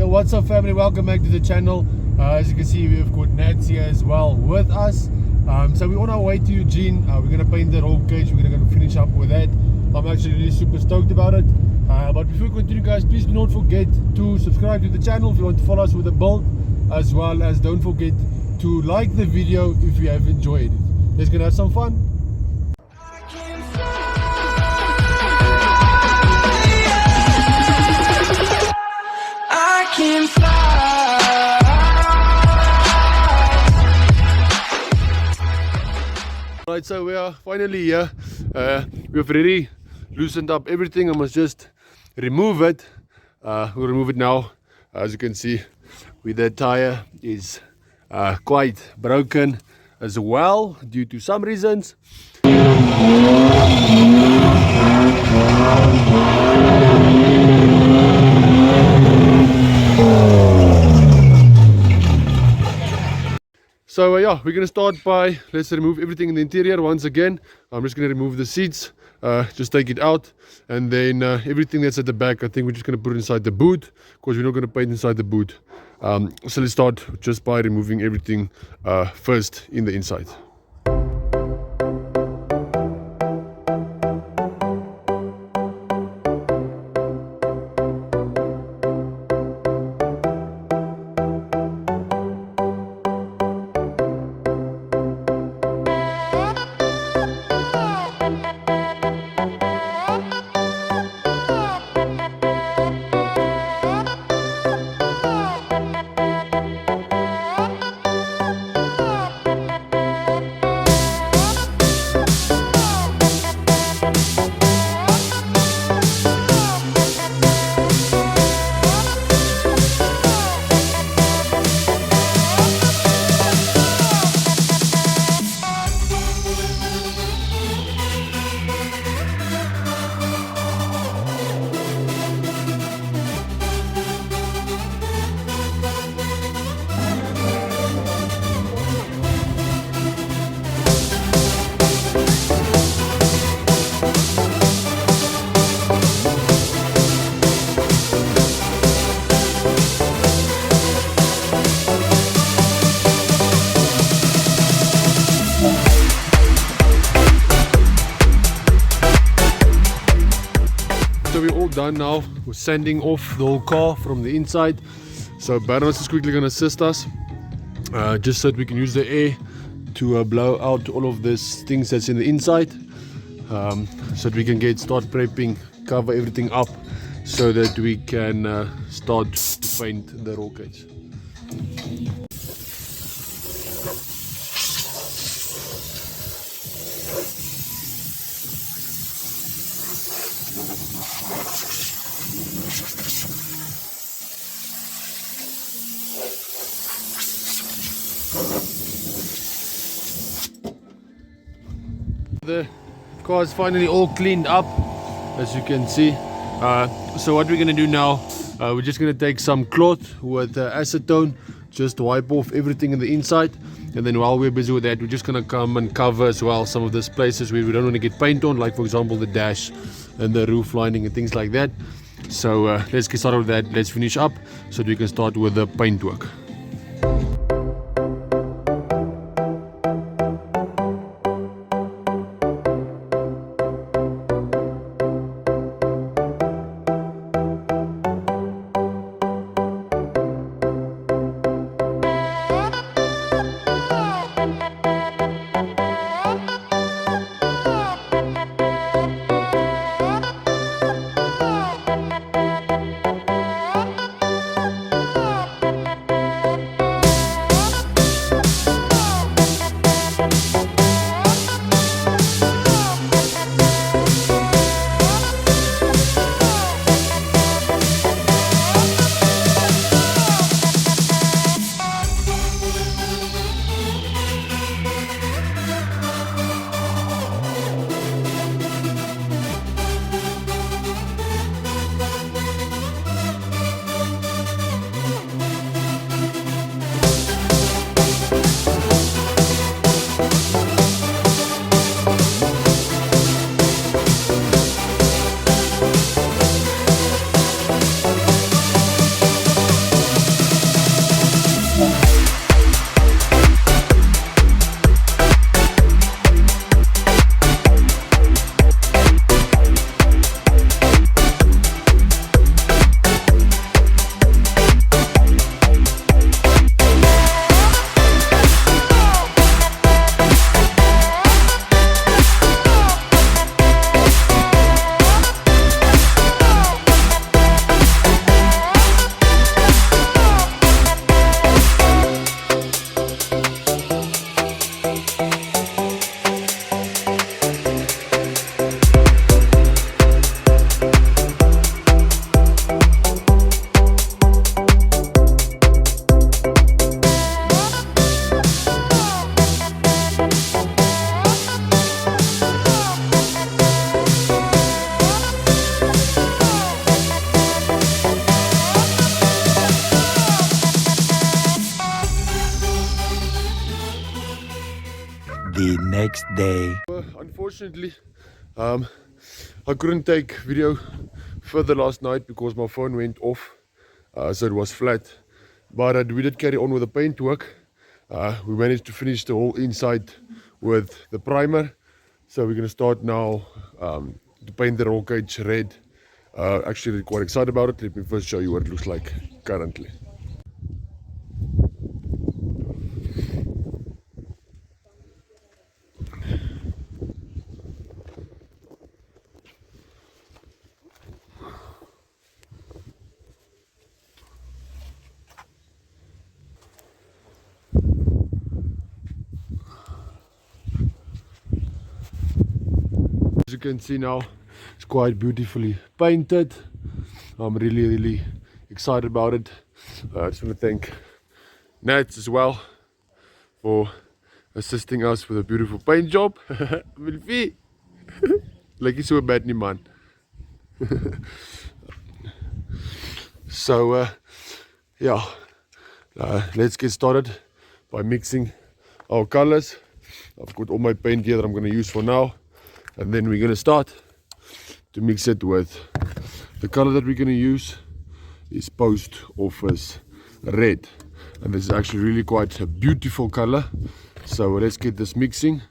what's up family, welcome back to the channel. As you can see, we've got Nats here as well with us. So we're on our way to Eugene. We're going to paint the roll cage. We're going to finish up with that. I'm actually really super stoked about it. But before we continue guys, please do not forget to subscribe to the channel if you want to follow us with the build, as well as don't forget to like the video if you have enjoyed it. Let's gonna have some fun. Right, so we are finally here. We've already loosened up everything. I must just remove it. We'll remove it now. As you can see, the tire is quite broken as well due to some reasons. So yeah, we're going to start by, let's remove everything in the interior once again. I'm just going to remove the seats, just take it out, and then everything that's at the back, I think we're just going to put it inside the boot, because we're not going to paint inside the boot. So let's start just by removing everything first in the inside. So we're all done now. We're sanding off the whole car from the inside. So Barnabas is quickly going to assist us, just so that we can use the air to blow out all of these things that's in the inside, so that we can start prepping, cover everything up, so that we can start to paint the roll cage. The car is finally all cleaned up, as you can see. So what we're going to do now, we're just going to take some cloth with acetone, just wipe off everything in the inside, and then while we're busy with that, we're just going to come and cover as well some of these places where we don't want to get paint on, like for example the dash and the roof lining and things like that. So let's get started with that. Let's finish up so that we can start with the paint work. the next day. Unfortunately, I couldn't take video further last night because my phone went off, so it was flat. But we did carry on with the paint work. We managed to finish the whole inside with the primer. So we're going to start now to paint the roll cage red. Actually quite excited about it. Let me first show you what it looks like currently. As you can see now, it's quite beautifully painted. I'm really excited about it. I just want to thank Nats as well for assisting us with a beautiful paint job. Milfie! Like so bad nie man. So yeah, let's get started by mixing our colors. I've got all my paint here that I'm going to use for now. And then we're going to start to mix it with the color that we're going to use is Post Office Red. And this is actually really quite a beautiful color. So let's get this mixing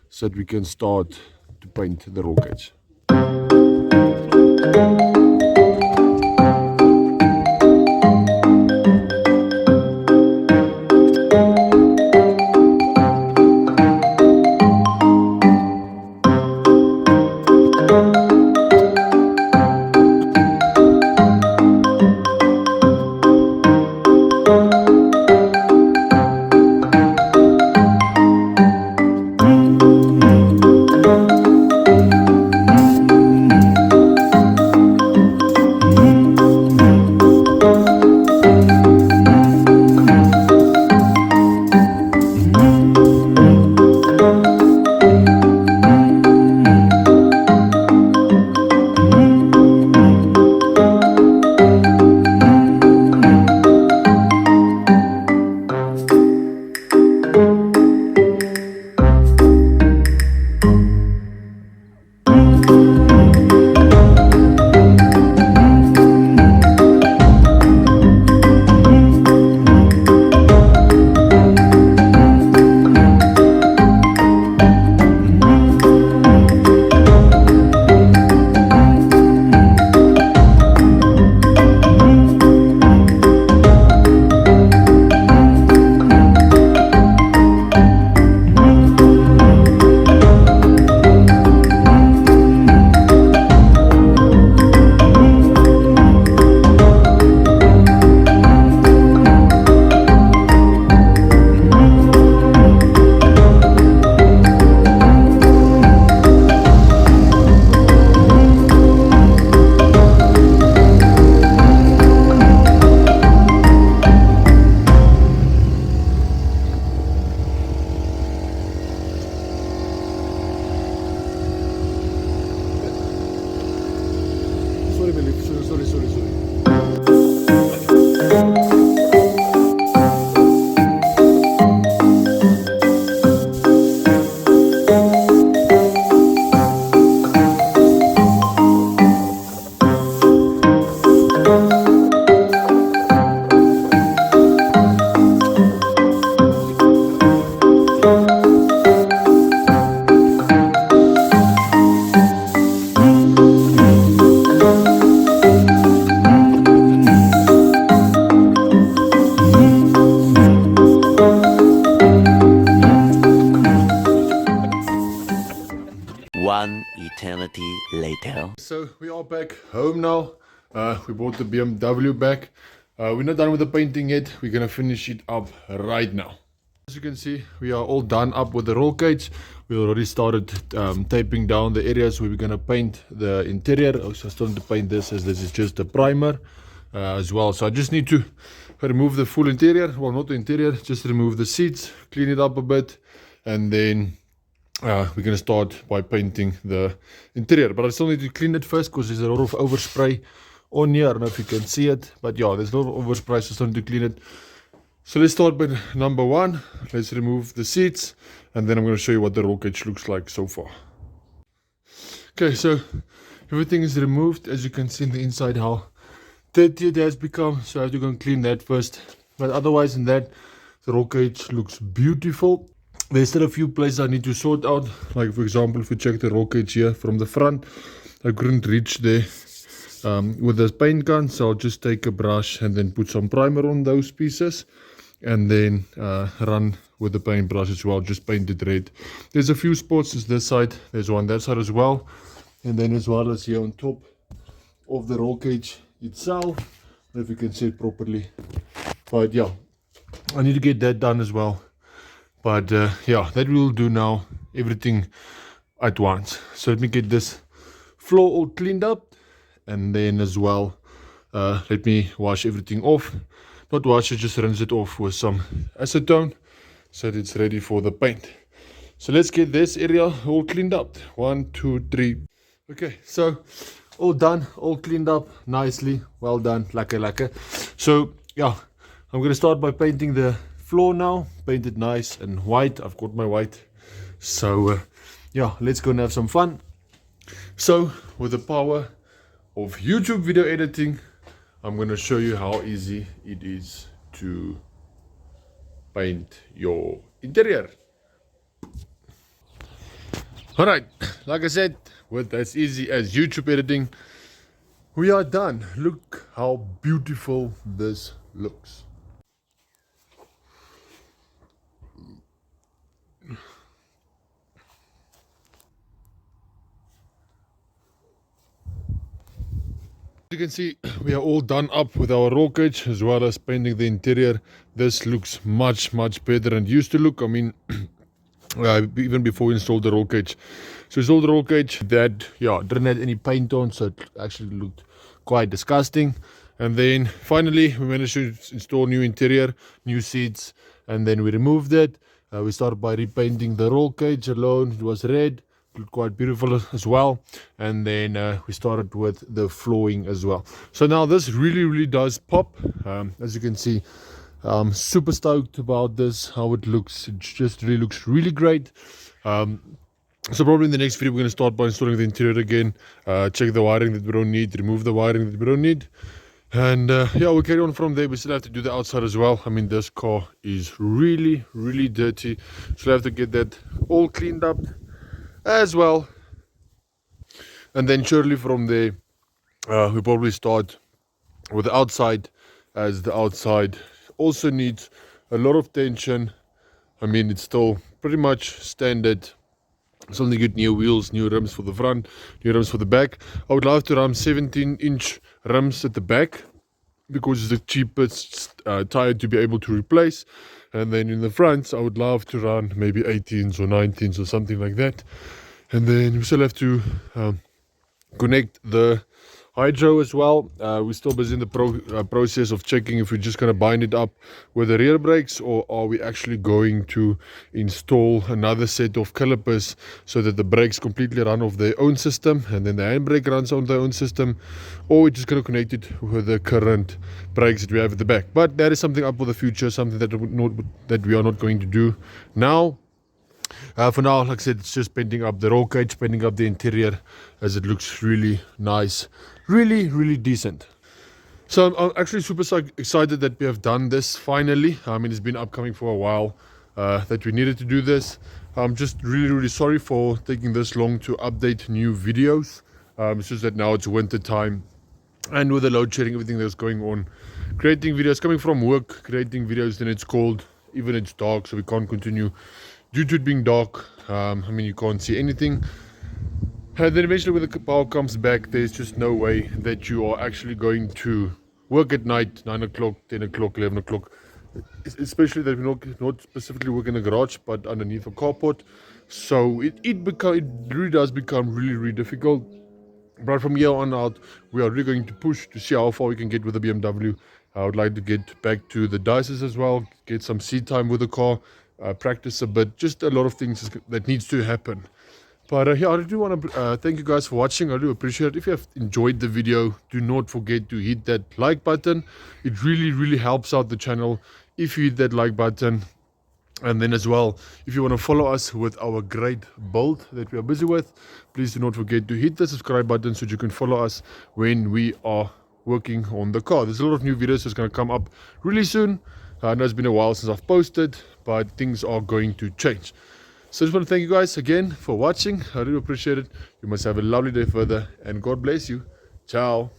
so that we can start to paint the roll cage. Sorry. One eternity later. So we are back home now. We brought the BMW back. We're not done with the painting yet. We're gonna finish it up right now. As you can see, we are all done up with the roll cage. We already started taping down the areas where we're gonna paint the interior. Also starting to paint this, as this is just a primer as well. So I just need to remove the full interior. Well, not the interior, just remove the seats, clean it up a bit, and then we're going to start by painting the interior. But I still need to clean it first because there's a lot of overspray on here. I don't know if you can see it, but yeah, there's a lot of overspray, so I still need to clean it. So let's start by number one. Let's remove the seats, and then I'm going to show you what the roll cage looks like so far. Okay, so everything is removed. As you can see in the inside how dirty it has become, so I have to go and clean that first. But otherwise in that, the roll cage looks beautiful. There's still a few places I need to sort out. Like for example, if you check the roll cage here from the front, I couldn't reach there with this paint gun, so I'll just take a brush and then put some primer on those pieces, and then run with the paintbrush as well, just paint it red. There's a few spots on this side, there's one that side as well, and then as well as here on top of the roll cage itself, if you can see it properly. But yeah, I need to get that done as well. But yeah, that we'll do now, everything at once. So let me get this floor all cleaned up, and then as well let me wash everything off. Not wash it, just rinse it off with some acetone so that it's ready for the paint. So let's get this area all cleaned up. 1, 2, 3. Okay, so all done, all cleaned up nicely. Well done, lekker. So yeah, I'm gonna start by painting the floor now. Paint it nice and white. I've got my white. So yeah, let's go and have some fun. So with the power of YouTube video editing, I'm going to show you how easy it is to paint your interior. Alright, like I said, with as easy as YouTube editing, we are done. Look how beautiful this looks. You can see we are all done up with our roll cage as well as painting the interior. This looks much better than it used to look. I mean, even before we installed the roll cage. So installed the roll cage that didn't have any paint on, so it actually looked quite disgusting. And then finally we managed to install new interior, new seats, and then we removed it. We started by repainting the roll cage alone. It was red. Looked quite beautiful as well, and then we started with the flooring as well. So now this really does pop. As you can see, I'm super stoked about this, how it looks. It just really looks really great. So probably in the next video we're going to start by installing the interior again, check the wiring that we don't need, remove the wiring that we don't need, and yeah, we'll carry on from there. We still have to do the outside as well. I mean, this car is really dirty, so we have to get that all cleaned up as well. And then surely from there we probably start with the outside, as the outside also needs a lot of attention. I mean, it's still pretty much standard. Still need to get new wheels, new rims for the front, new rims for the back. I would love to run 17-inch rims at the back because it's the cheapest tire to be able to replace. And then in the front, I would love to run maybe 18s or 19s or something like that. And then we still have to connect the hydro as well. We're still busy in the process of checking if we're just going to bind it up with the rear brakes, or are we actually going to install another set of calipers so that the brakes completely run off their own system and then the handbrake runs on their own system, or we're just going to connect it with the current brakes that we have at the back. But that is something up for the future, something that we are not going to do now. For now, like I said, it's just painting up the roll cage, painting up the interior, as it looks really nice, really decent. So I'm actually super excited that we have done this finally. I mean, it's been upcoming for a while that we needed to do this. I'm just really sorry for taking this long to update new videos. It's just that now it's winter time, and with the load shedding, everything that's going on, creating videos, coming from work, creating videos, then it's cold, even it's dark, so we can't continue due to it being dark. I mean, you can't see anything. And then eventually when the power comes back, there's just no way that you are actually going to work at night, 9 o'clock, 10 o'clock, 11 o'clock. Especially that we're not specifically working in a garage, but underneath a carport. So it really does become really difficult. But from here on out, we are really going to push to see how far we can get with the BMW. I would like to get back to the dices as well, get some seat time with the car, practice a bit, just a lot of things that needs to happen. But yeah, I do want to thank you guys for watching. I do appreciate it. If you have enjoyed the video, do not forget to hit that like button. It really helps out the channel if you hit that like button. And then as well, if you want to follow us with our great build that we are busy with, please do not forget to hit the subscribe button so you can follow us when we are working on the car. There's a lot of new videos that's going to come up really soon. I know it's been a while since I've posted, but things are going to change. So I just want to thank you guys again for watching. I really appreciate it. You must have a lovely day further, and God bless you. Ciao.